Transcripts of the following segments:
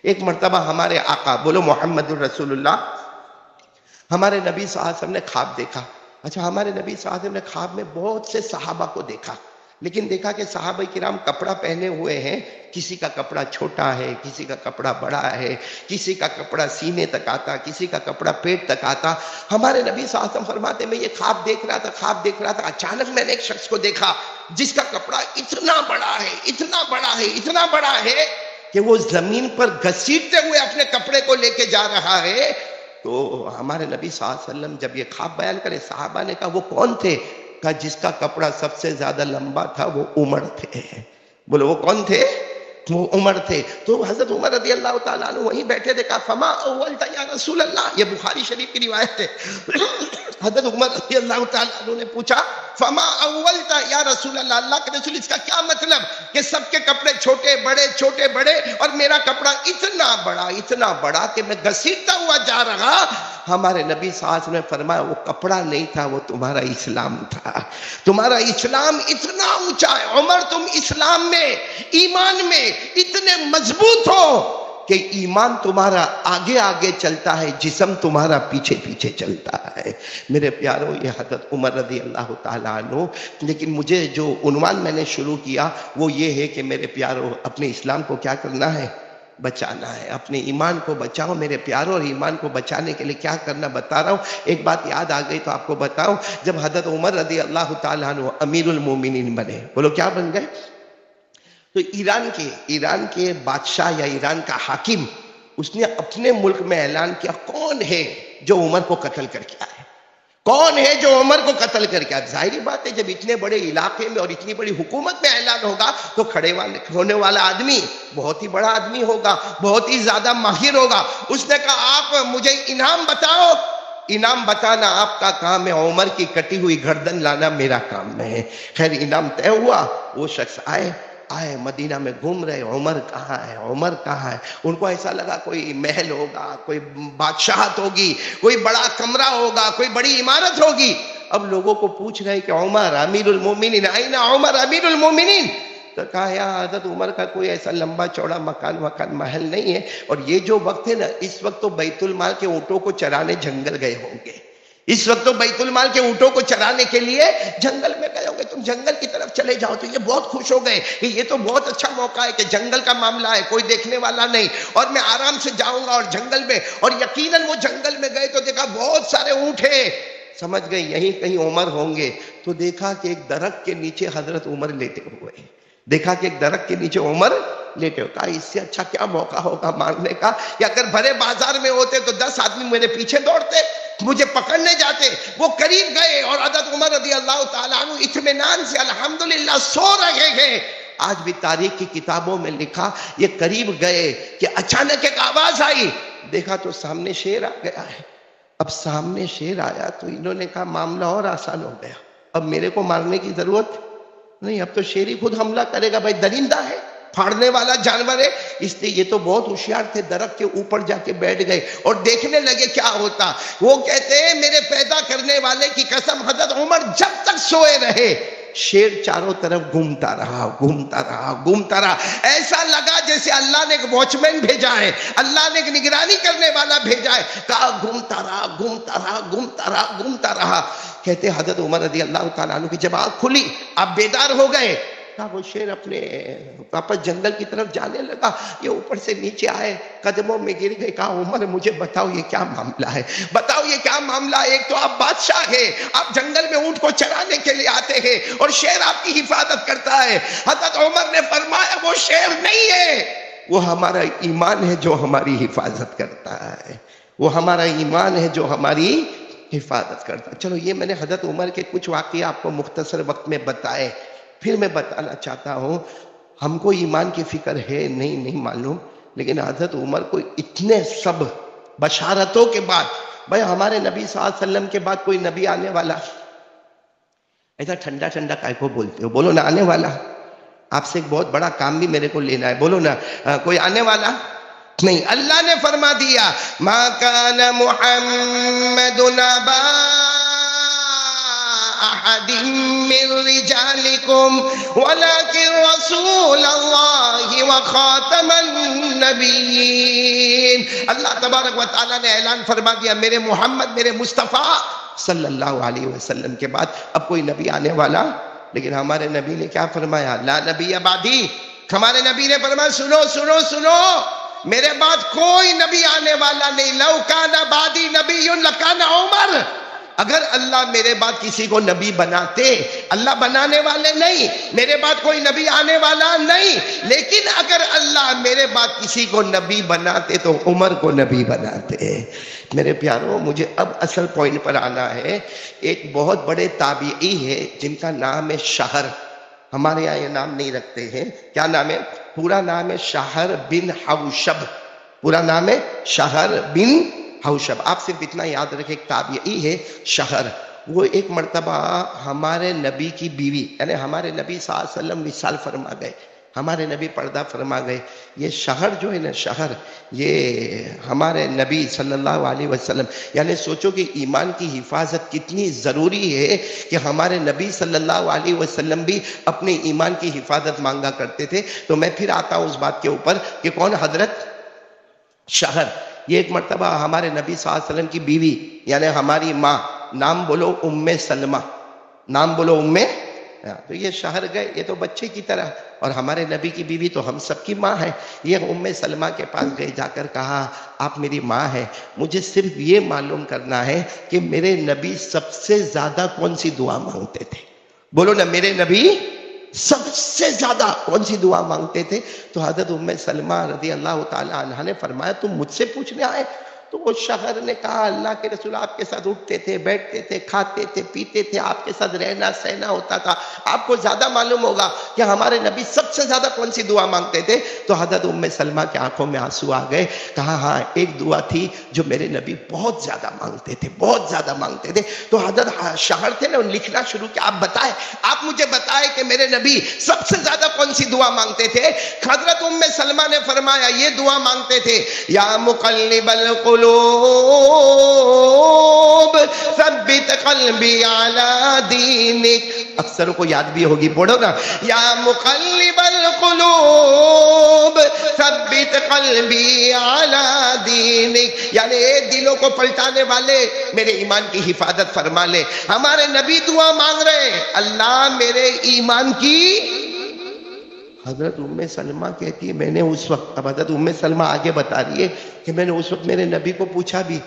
ایک مرتبہ ہمارے آقا، بولو محمد الرسول اللہ، ہمارے نبی صلی اللہ علیہ وسلم نے خواب دیکھا. اچھا، ہمارے نبی صلی اللہ علیہ وسلم نے خواب میں بہت سے صحابہ کو دیکھا، لیکن دیکھا کہ صحابہ کرام کپڑا پہنے ہوئے ہیں، کسی کا کپڑا چھوٹا ہے، کسی کا کپڑا بڑا ہے، کسی کا کپڑا سینے تک آتا، کسی کا کپڑا پیٹ تک آتا. ہمارے نبی صلی اللہ علیہ وسلم فرماتے میں یہ خواب دیکھ رہا تھا، اچانک میں نے ایک شخص کو دیکھا جس کا کپڑا اتنا بڑا ہے کہ وہ زمین پر گھسیٹتے ہوئے اپنے کپڑے کو لے کے جا رہا ہے. تو ہمارے نبی صلی اللہ علیہ وسلم جب یہ خواب بیان کرے، صحابہ نے کہا وہ کون تھے؟ کہا جس کا کپڑا سب سے زیادہ لمبا تھا وہ عمر تھے. بولو وہ کون تھے؟ وہ عمر تھے. تو حضرت عمر رضی اللہ تعالیٰ عنہ وہیں بیٹھے تھے. کہا فما اولت یا رسول اللہ، یہ بخاری شریف کی روایت ہے. حضرت عمر رضی اللہ تعالیٰ عنہ نے پوچھا فما اولت یا رسول اللہ، اللہ کے رسول اس کا کیا مطلب کہ سب کے کپڑے چھوٹے بڑے اور میرا کپڑا اتنا بڑا کہ میں گھسیٹتا ہوا جا رہا. ہمارے نبی صلی اللہ علیہ وسلم نے فرمایا وہ کپڑا نہیں تھا، وہ تمہارا اسلام تھا. تمہارا اسلام اتنا اونچا ہے عمر، تم اسلام میں، ایمان میں اتنے مضبوط ہو کہ ایمان تمہارا آگے چلتا ہے، جسم تمہارا پیچھے چلتا ہے. میرے پیاروں، یہ حضرت عمر رضی اللہ تعالیٰ عنہ. لیکن مجھے جو عنوان میں نے شروع کیا وہ یہ ہے کہ میرے پیاروں، اپنے اسلام کو کیا کرنا ہے؟ بچانا ہے. اپنے ایمان کو بچاؤ میرے پیاروں، اور ایمان کو بچانے کے لیے کیا کرنا بتا رہا ہوں. ایک بات یاد آ گئی تو آپ کو بتاؤں. جب حضرت عمر رضی اللہ تعالیٰ عنہ امیر المومنین بنے، بولو کیا بن گئے؟ تو ایران کے بادشاہ یا ایران کا حاکم، اس نے اپنے ملک میں اعلان کیا کون ہے جو عمر کو قتل کر کے آئے، کون ہے جو عمر کو قتل کر کے آئے. ظاہری بات ہے جب اتنے بڑے علاقے میں اور اتنی بڑی حکومت میں اعلان ہوگا تو کھڑے ہونے والا آدمی بہت ہی بڑا آدمی ہوگا، بہت ہی زیادہ ماہر ہوگا. اس نے کہا آپ مجھے انعام بتاؤ. انعام بتانا آپ کا کام ہے، عمر کی کٹی ہوئی گردن لانا میرا کام ہے. خیر انعام طے ہوا. وہ شخص آئے مدینہ میں گھوم رہے، عمر کہاں ہے. ان کو ایسا لگا کوئی محل ہوگا، کوئی بادشاہت ہوگی، کوئی بڑا کمرہ ہوگا، کوئی بڑی عمارت ہوگی. اب لوگوں کو پوچھ رہے کہ عمر امیر المومنین آئین عمر امیر المومنین. تو کہا یا حضرت عمر کا کوئی ایسا لمبا چوڑا مکان محل نہیں ہے، اور یہ جو وقت ہے نا، اس وقت تو بیت المال کے اونٹوں کو چرانے جنگل گئے ہوں گے. اس وقت تو بیت المال کے اونٹوں کو چرانے کے لیے جنگل میں گئے ہوں گے. تم جنگل کی طرف چلے جاؤ. تو یہ بہت خوش ہو گئے کہ یہ تو بہت اچھا موقع ہے کہ جنگل کا معاملہ ہے، کوئی دیکھنے والا نہیں، اور میں آرام سے جاؤں گا اور جنگل میں. اور یقیناً وہ جنگل میں گئے تو دیکھا بہت سارے اونٹ ہیں. سمجھ گئے یہیں کہیں عمر ہوں گے. تو دیکھا کہ ایک درخت کے نیچے حضرت عمر لیٹے ہوئے ہیں. کہا اس سے اچھا کیا موقع ہوگا مارنے کا، یا اگر بھرے بازار میں ہوتے تو 10 آدمی میرے پیچھے دوڑتے، مجھے پکڑنے جاتے. وہ قریب گئے اور حضرت عمر رضی اللہ تعالیٰ عنہ اطمینان سے الحمدللہ سو رہے ہیں. آج بھی تاریخ کی کتابوں میں لکھا یہ قریب گئے کہ اچانک ایک آواز آئی. دیکھا تو سامنے شیر آ گیا ہے. اب سامنے شیر آیا تو انہوں نے کہا معاملہ اور آسان ہو گیا، اب میرے کو مارنے کی ضرورت نہیں، اب تو شیر ہی خود حملہ کرے گا. بھائی درندہ ہے، پھاڑنے والا جانور ہے. اس لیے یہ تو بہت ہوشیار تھے، درخت کے اوپر جا کے بیٹھ گئے اور دیکھنے لگے کیا ہوتا. وہ کہتے ہیں میرے پیدا کرنے والے کی قسم، حضرت عمر جب تک سوئے رہے شیر چاروں طرف گھومتا رہا. ایسا لگا جیسے اللہ نے ایک واچ مین بھیجا ہے، اللہ نے ایک نگرانی کرنے والا بھیجا ہے. کہا گھومتا رہا. کہتے حضرت عمر رضی اللہ تعالیٰ عنہ کی جب آنکھ کھلی، آپ بیدار ہو گئے. کہا وہ شیر اپنے واپس جنگل کی طرف جانے لگا. یہ اوپر سے نیچے آئے، قدموں میں گر گئے. کہا عمر مجھے بتاؤ یہ کیا معاملہ ہے، بتاؤ یہ کیا معاملہ ہے. ایک تو آپ بادشاہ ہیں، آپ جنگل میں اونٹ کو چرانے کے لیے آتے ہیں اور شیر آپ کی حفاظت کرتا ہے. حضرت عمر نے فرمایا وہ شیر نہیں ہے، وہ ہمارا ایمان ہے جو ہماری حفاظت کرتا ہے. وہ ہمارا ایمان ہے جو ہماری حفاظت کرتا ہے. چلو یہ میں نے حضرت عمر کے کچھ واقعہ آپ کو مختصر وقت میں بتائے. پھر میں بتانا چاہتا ہوں ہم کو ایمان کی فکر ہے نہیں معلوم، لیکن حضرت عمر کو اتنے سب بشارتوں کے بعد، بھائی ہمارے نبی صلی اللہ علیہ وسلم کے بعد کوئی نبی آنے والا، ایسا ٹھنڈا کائے کو بولتے ہو، بولو نا آنے والا. آپ سے ایک بہت بڑا کام بھی میرے کو لینا ہے، بولو نا کوئی آنے والا نہیں. اللہ نے فرما دیا ما کان محمد ابا أحد من رجالكم ولكن رسول الله وخاتم النبيين. اللہ تبارک و تعالیٰ نے اعلان فرما دیا میرے محمد میرے مصطفیٰ صلی اللہ علیہ وسلم کے بعد اب کوئی نبی آنے والا. لیکن ہمارے نبی نے کیا فرمایا؟ لا نبی بعدی. ہمارے نبی نے فرمایا سنو سنو سنو، میرے بعد کوئی نبی آنے والا نہیں. لو کان بعدی نبی لکان عمر. اگر اللہ میرے بعد کسی کو نبی بناتے، اللہ بنانے والے نہیں، میرے بعد کوئی نبی آنے والا نہیں، لیکن اگر اللہ میرے بعد کسی کو نبی بناتے تو عمر کو نبی بناتے. میرے پیاروں، مجھے اب اصل پوائنٹ پر آنا ہے. ایک بہت بڑے تابعی ہے جن کا نام ہے شہر. ہمارے یہاں یہ نام نہیں رکھتے ہیں. کیا نام ہے؟ پورا نام ہے شہر بن حوشب. پورا نام ہے شہر بن حوشب. آپ صرف اتنا یاد رکھیں ایک تابعی ہے شہر. وہ ایک مرتبہ ہمارے نبی کی بیوی یعنی ہمارے نبی صلی اللہ علیہ وسلم وصال فرما گئے، ہمارے نبی پردہ فرما گئے. یہ شہر جو ہے نا شہر، یہ ہمارے نبی صلی اللہ علیہ وسلم یعنی سوچو کہ ایمان کی حفاظت کتنی ضروری ہے کہ ہمارے نبی صلی اللہ علیہ وسلم بھی اپنے ایمان کی حفاظت مانگا کرتے تھے. تو میں پھر آتا ہوں اس بات کے اوپر کہ کون؟ حضرت شہر. یہ ایک مرتبہ ہمارے نبی صلی اللہ علیہ وسلم کی بیوی یعنی ہماری ماں، نام بولو ام سلمہ، نام بولو ام. تو یہ شہر گئے، یہ تو بچے کی طرح، اور ہمارے نبی کی بیوی تو ہم سب کی ماں ہے. یہ ام سلمہ کے پاس گئے، جا کر کہا آپ میری ماں ہیں، مجھے صرف یہ معلوم کرنا ہے کہ میرے نبی سب سے زیادہ کون سی دعا مانگتے تھے. بولو نا، میرے نبی سب سے زیادہ کون سی دعا مانگتے تھے؟ تو حضرت ام سلمہ رضی اللہ تعالی عنہ نے فرمایا تم مجھ سے پوچھنے آئے؟ تو وہ شہر نے کہا اللہ کے رسول آپ کے ساتھ اٹھتے تھے، بیٹھتے تھے، کھاتے تھے، پیتے تھے، آپ کے ساتھ رہنا سہنا ہوتا تھا، آپ کو زیادہ معلوم ہوگا کہ ہمارے نبی سب سے زیادہ کون سی دعا مانگتے تھے. تو حضرت ام سلمہ کی آنکھوں میں آنسو آ گئے. کہا ہاں ایک دعا تھی جو میرے نبی بہت زیادہ مانگتے تھے، بہت زیادہ مانگتے تھے. تو حضرت شہر تھے نا، لکھنا شروع کیا، آپ بتائیں، آپ مجھے بتائیں کہ میرے نبی سب سے زیادہ کون سی دعا مانگتے تھے. حضرت ام سلمہ نے فرمایا یہ دعا مانگتے تھے، یا مقلب القلوب ثبت قلبی علی دینک. اکثر کو یاد بھی ہوگی، پڑھو نا، یا مقلب القلوب ثبت قلبی علی دینک. یعنی دلوں کو پلٹانے والے میرے ایمان کی حفاظت فرما لے. ہمارے نبی دعا مانگ رہے اللہ میرے ایمان کی. حضرت ام سلمہ کہتی ہے میں نے اس وقت، اب حضرت ام سلمہ آگے بتا رہی ہے کہ میں نے اس وقت میرے نبی کو پوچھا بھی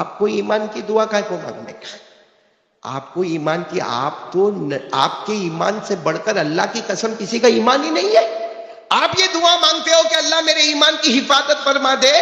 آپ کو ایمان کی دعا کا کو مانگنے کا، آپ کو ایمان کی، آپ کے ایمان سے بڑھ کر اللہ کی قسم کسی کا ایمان ہی نہیں ہے. آپ یہ دعا مانگتے ہو کہ اللہ میرے ایمان کی حفاظت فرما دے.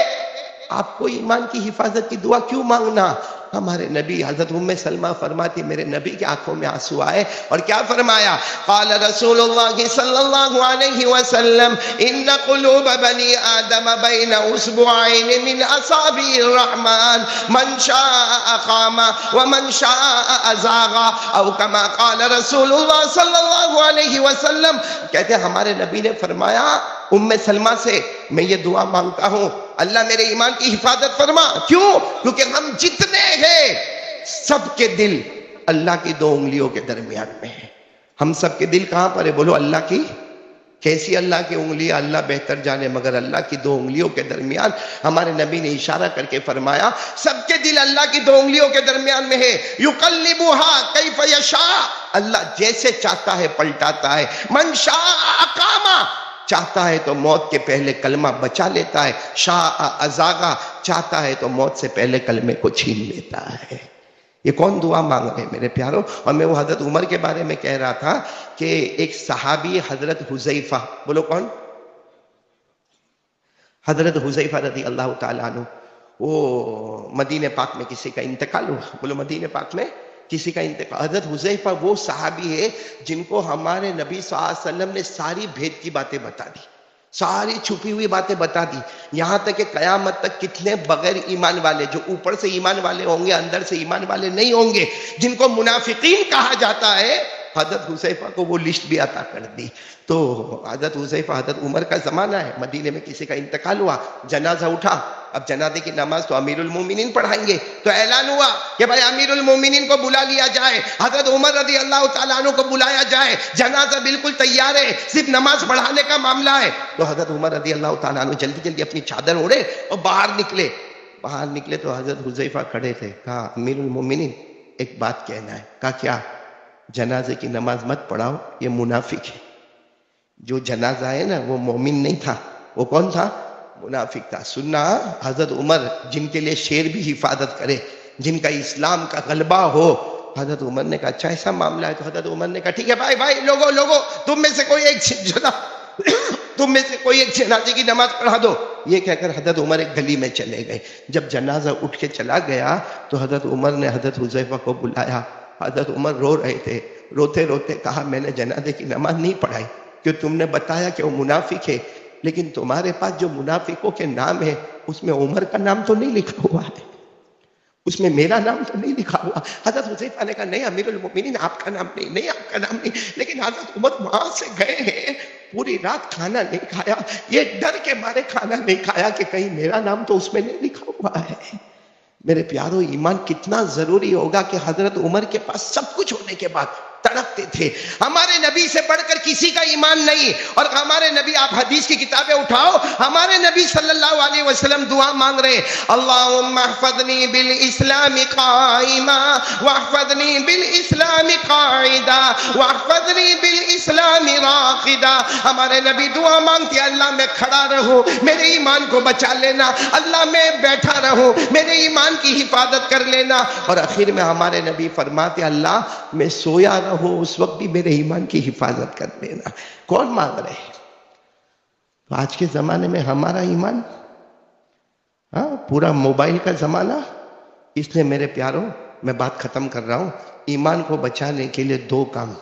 آپ کو ایمان کی حفاظت کی دعا کیوں مانگنا؟ ہمارے نبی حضرت ام سلمہ فرماتی میرے نبی کی آنکھوں میں آنسو آئے اور کیا فرمایا؟ قال رسول اللہ صلی اللہ علیہ وسلم ان قلوب بنی آدم بین اصبعین من اصابع الرحمن من شاء اقام ومن شاء ازاغ او کما قال رسول اللہ صلی اللہ علیہ وسلم. کہتے ہیں ہمارے نبی نے فرمایا ام سلمہ سے میں یہ دعا مانگتا ہوں اللہ میرے ایمان کی حفاظت فرما. کیوں؟ کیونکہ ہم جتنے ہیں سب کے دل اللہ کی دو انگلیوں کے درمیان میں ہیں. ہم سب کے دل کہاں پر ہے؟ بولو اللہ کی. کیسی اللہ کی انگلیاں؟ اللہ بہتر جانے، مگر اللہ کی دو انگلیوں کے درمیان. ہمارے نبی نے اشارہ کر کے فرمایا سب کے دل اللہ کی دو انگلیوں کے درمیان میں ہے. یقلبها کیف یشاء، اللہ جیسے چاہتا ہے پلٹاتا ہے. من شاء اقام، چاہتا ہے تو موت کے پہلے کلمہ بچا لیتا ہے. شاء ازاغا، چاہتا ہے تو موت سے پہلے کلمے کو چھین لیتا ہے. یہ کون دعا مانگ رہے ہیں میرے پیاروں؟ اور میں وہ حضرت عمر کے بارے میں کہہ رہا تھا کہ ایک صحابی حضرت حذیفہ، بولو کون؟ حضرت حذیفہ رضی اللہ تعالیٰ عنہ. وہ مدینہ پاک میں کسی کا انتقال ہوا، بولو مدینہ پاک میں کسی کا انتقال. حضرت حذیفہ وہ صحابی ہے جن کو ہمارے نبی صلی اللہ علیہ وسلم نے ساری بھید کی باتیں بتا دی، ساری چھپی ہوئی باتیں بتا دی. یہاں تک کہ قیامت تک کتنے بغیر ایمان والے جو اوپر سے ایمان والے ہوں گے اندر سے ایمان والے نہیں ہوں گے، جن کو منافقین کہا جاتا ہے، حضرت حذیفہ کو وہ لسٹ بھی عطا کر دی. تو حضرت حذیفہ، حضرت عمر کا زمانہ ہے، مدینے میں کسی کا انتقال ہوا، جنازہ اٹھا اب جنازے کی نماز تو امیر المومنین پڑھائیں گے، تو اعلان ہوا کہ بھائی امیر المومنین کو بلا لیا جائے، حضرت عمر رضی اللہ تعالیٰ عنہ کو بلایا جائے، جنازہ بالکل تیار ہے، صرف نماز پڑھانے کا معاملہ ہے۔ تو حضرت عمر رضی اللہ تعالیٰ عنہ جلدی جلدی اپنی چادر اوڑھے اور باہر نکلے تو حضرت حذیفہ کھڑے تھے۔ کہا امیر المومنین ایک بات کہنا ہے۔ کہا کیا؟ جنازے کی نماز مت پڑھاؤ، یہ منافق ہے۔ جو جنازہ ہے نا وہ مومن نہیں تھا، وہ کون تھا؟ منافق تھا۔ سننا حضرت عمر جن کے لیے شیر بھی حفاظت کرے، جن کا اسلام کا غلبہ ہو۔ حضرت عمر نے کہا اچھا ایسا معاملہ ہے؟ تو حضرت عمر نے کہا ٹھیک ہے بھائی لوگو تم میں سے کوئی ایک جنازے کی نماز پڑھا دو۔ یہ کہہ کر حضرت عمر ایک گلی میں چلے گئے۔ جب جنازہ اٹھ کے چلا گیا تو حضرت عمر نے حضرت حذیفہ کو بلایا۔ حضرت عمر رو رہے تھے، روتے روتے کہا میں نے جنازے کی نماز نہیں پڑھائی کہ تم نے بتایا کہ وہ منافق ہے، لیکن تمہارے پاس جو منافقوں کے نام ہے اس میں عمر کا نام تو نہیں لکھا ہوا ہے، اس میں میرا نام تو نہیں لکھا ہوا۔ حضرت حذیفہ نے کہا نہیں امیر المومنین آپ کا نام نہیں آپ کا نام نہیں۔ لیکن حضرت عمر وہاں سے گئے ہیں، پوری رات کھانا نہیں کھایا، یہ ڈر کے مارے کھانا نہیں کھایا کہ کہیں میرا نام تو اس میں نہیں لکھا ہوا ہے۔ میرے پیارو ایمان کتنا ضروری ہوگا کہ حضرت عمر کے پاس سب کچھ ہونے کے بعد تڑپتے تھے۔ ہمارے نبی سے بڑھ کر کسی کا ایمان نہیں، اور ہمارے نبی، آپ حدیث کی کتابیں اٹھاؤ، ہمارے نبی صلی اللہ علیہ وسلم دعا مانگ رہے ہیں اللہم احفظنی بالاسلام قائما واحفظنی بالاسلام قاعدا واحفظنی بالاسلام راقدا۔ ہمارے نبی دعا مانگتے اللہ میں کھڑا رہوں میرے ایمان کو بچا لینا، اللہ میں بیٹھا رہوں میرے ایمان کی حفاظت کر لینا، اور آخر میں ہمارے نبی فرماتے اللہ میں سویا رہوں اس وقت بھی میرے ایمان کی حفاظت کر لینا۔ کون مانگ رہے ہیں؟ تو آج کے زمانے میں ہمارا ایمان، پورا موبائل کا زمانہ۔ اس لیے میرے پیاروں میں بات ختم کر رہا ہوں، ایمان کو بچانے کے لیے دو کام،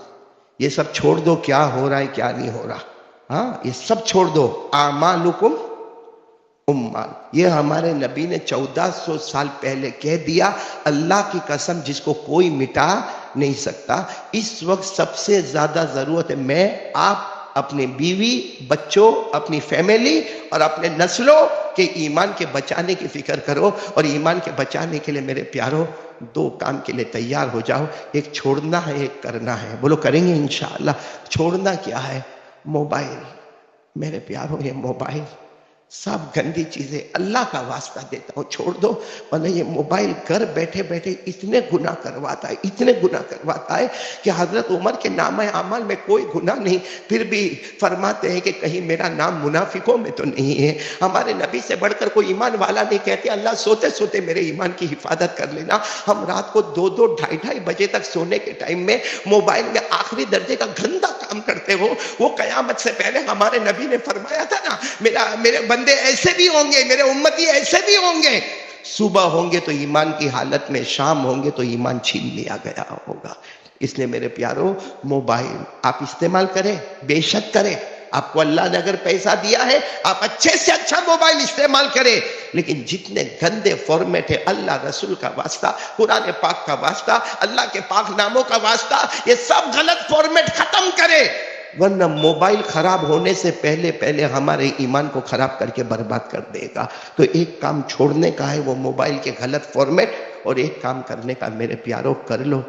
یہ سب چھوڑ دو کیا ہو رہا ہے کیا نہیں ہو رہا، یہ سب چھوڑ دو۔ اعمالکم امال، یہ ہمارے نبی نے 1400 سال پہلے کہہ دیا، اللہ کی قسم جس کو کوئی مٹا نہیں سکتا۔ اس وقت سب سے زیادہ ضرورت ہے میں آپ اپنے بیوی بچوں اپنی فیملی اور اپنے نسلوں کے ایمان کے بچانے کی فکر کرو، اور ایمان کے بچانے کے لیے میرے پیاروں دو کام کے لیے تیار ہو جاؤ، ایک چھوڑنا ہے ایک کرنا ہے۔ بولو کریں گے انشاءاللہ۔ چھوڑنا کیا ہے؟ موبائل۔ میرے پیاروں یہ موبائل سب گندی چیزیں، اللہ کا واسطہ دیتا ہوں چھوڑ دو، ورنہ یہ موبائل گھر بیٹھے بیٹھے اتنے گناہ کرواتا ہے، اتنے گناہ کرواتا ہے کہ حضرت عمر کے نامہ اعمال میں کوئی گناہ نہیں، پھر بھی فرماتے ہیں کہ کہیں میرا نام منافقوں میں تو نہیں ہے۔ ہمارے نبی سے بڑھ کر کوئی ایمان والا نہیں کہتے اللہ سوتے سوتے میرے ایمان کی حفاظت کر لینا۔ ہم رات کو 2-2 ڈھائی بجے تک سونے کے ٹائم میں موبائل میں آخری درجے کا گندا کام کرتے ہو۔ وہ قیامت سے پہلے ہمارے نبی نے فرمایا تھا نا میرے بندے ایسے بھی ہوں گے، میرے امتی ایسے بھی ہوں گے، صبح ہوں گے تو ایمان کی حالت میں، شام ہوں گے تو ایمان چھین لیا گیا ہوگا۔ اس لیے میرے پیاروں موبائل آپ استعمال کریں، بے شک کریں، آپ کو اللہ نے اگر پیسہ دیا ہے آپ اچھے سے اچھا موبائل استعمال کریں، لیکن جتنے گندے فارمیٹ ہے اللہ رسول کا واسطہ، قرآن پاک کا واسطہ، اللہ کے پاک ناموں کا واسطہ، یہ سب غلط فارمیٹ ختم کرے، ورنہ موبائل خراب ہونے سے پہلے ہمارے ایمان کو خراب کر کے برباد کر دے گا۔ تو ایک کام چھوڑنے کا ہے وہ موبائل کے غلط فارمیٹ، اور ایک کام کرنے کا میرے پیاروں کر لو،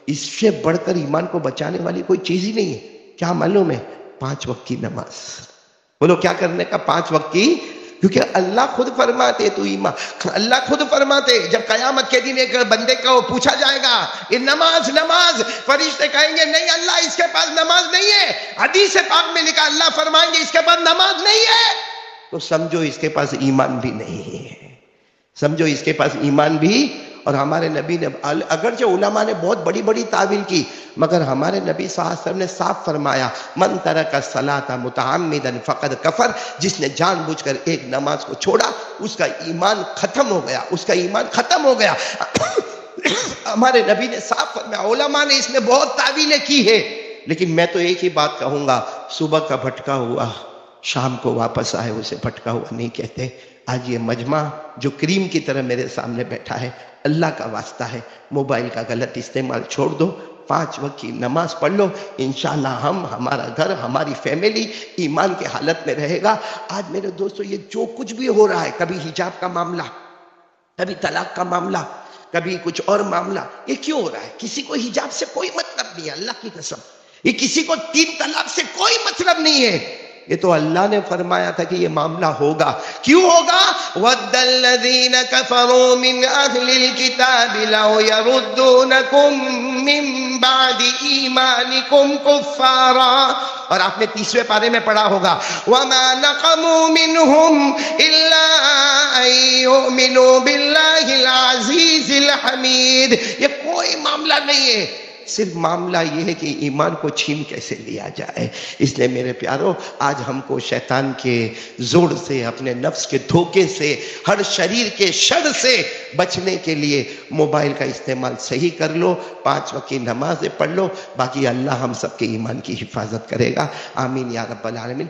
اس سے بڑھ کر ایمان کو بچانے والی کوئی چیز ہی نہیں ہے۔ کیا معلوم ہے؟ 5 وقت کی نماز۔ بولو کیا کرنے کا؟ 5 وقت کی، کیونکہ اللہ خود فرماتے تو ایمان، اللہ خود فرماتے جب قیامت کے دن ایک بندے کو پوچھا جائے گا یہ نماز، فرشتے کہیں گے نہیں اللہ اس کے پاس نماز نہیں ہے، حدیث پاک میں لکھا اللہ فرمائیں گے اس کے پاس نماز نہیں ہے، تو سمجھو اس کے پاس ایمان بھی نہیں ہے، سمجھو اس کے پاس ایمان بھی۔ اور ہمارے نبی نے اگرچہ علماء نے بہت بڑی بڑی تعویل کی، مگر ہمارے نبی صلی اللہ علیہ وسلم نے صاف فرمایا من ترک الصلاۃ متعمدا فقد کفر، جس نے جان بوجھ کر ایک نماز کو چھوڑا اس کا ایمان ختم ہو گیا، اس کا ایمان ختم ہو گیا۔ ہمارے نبی نے صاف فرمایا، علماء نے اس میں بہت تعویلیں کی ہے، لیکن میں تو ایک ہی بات کہوں گا، صبح کا بھٹکا ہوا شام کو واپس آئے اسے بھٹکا ہوا نہیں کہتے۔ آج یہ مجمع جو کریم کی طرح میرے سامنے بیٹھا ہے، اللہ کا واسطہ ہے موبائل کا غلط استعمال چھوڑ دو، 5 وقت کی نماز پڑھ لو، انشاءاللہ ہمارا گھر، ہماری فیملی ایمان کے حالت میں رہے گا۔ آج میرے دوستو یہ جو کچھ بھی ہو رہا ہے، کبھی حجاب کا معاملہ، کبھی طلاق کا معاملہ، کبھی کچھ اور معاملہ، یہ کیوں ہو رہا ہے؟ کسی کو حجاب سے کوئی مطلب نہیں ہے، اللہ کی قسم۔ یہ کسی کو 3 طلاق سے کوئی مطلب نہیں ہے، یہ تو اللہ نے فرمایا تھا کہ یہ معاملہ ہوگا۔ کیوں ہوگا؟ وَدَّ الَّذِينَ كَفَرُوا مِنْ أَهْلِ الْكِتَابِ لَوْ يَرُدُّونَكُمْ مِنْ بَعْدِ إِيمَانِكُمْ كُفَّارًا، اور آپ نے 30ویں پارے میں پڑھا ہوگا وَمَا نَقَمُوا مِنْهُمْ إِلَّا أَن يُؤْمِنُوا بِاللَّهِ الْعَزِيزِ الْحَمِيدِ۔ یہ کوئی معاملہ نہیں ہے، صرف معاملہ یہ ہے کہ ایمان کو چھین کیسے لیا جائے۔ اس لیے میرے پیارو، آج ہم کو شیطان کے زور سے، اپنے نفس کے دھوکے سے، ہر شریر کے شر سے بچنے کے لیے موبائل کا استعمال صحیح کر لو، 5 وقت کی نمازیں پڑھ لو، باقی اللہ ہم سب کے ایمان کی حفاظت کرے گا۔ آمین یا رب العالمین۔